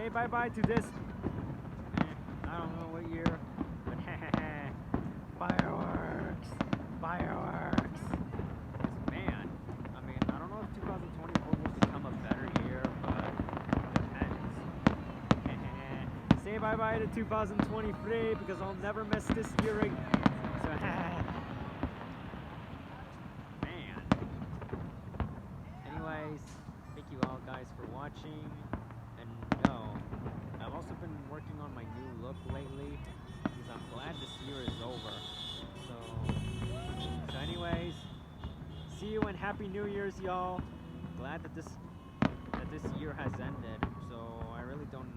say bye-bye to this. I don't know what year, but fireworks, fireworks. Man, I mean, I don't know if 2024 will become a better year, but depends. Say bye-bye to 2023 because I'll never miss this year again. So, man. Anyways, thank you all guys for watching. And I've also been working on my new look lately because I'm glad this year is over. So anyways, see you and Happy New Year's, y'all. Glad that this year has ended. So I really don't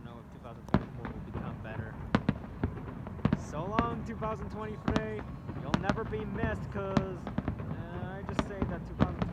know if 2024 will become better. So long, 2023. You'll never be missed, cause I just say that 2023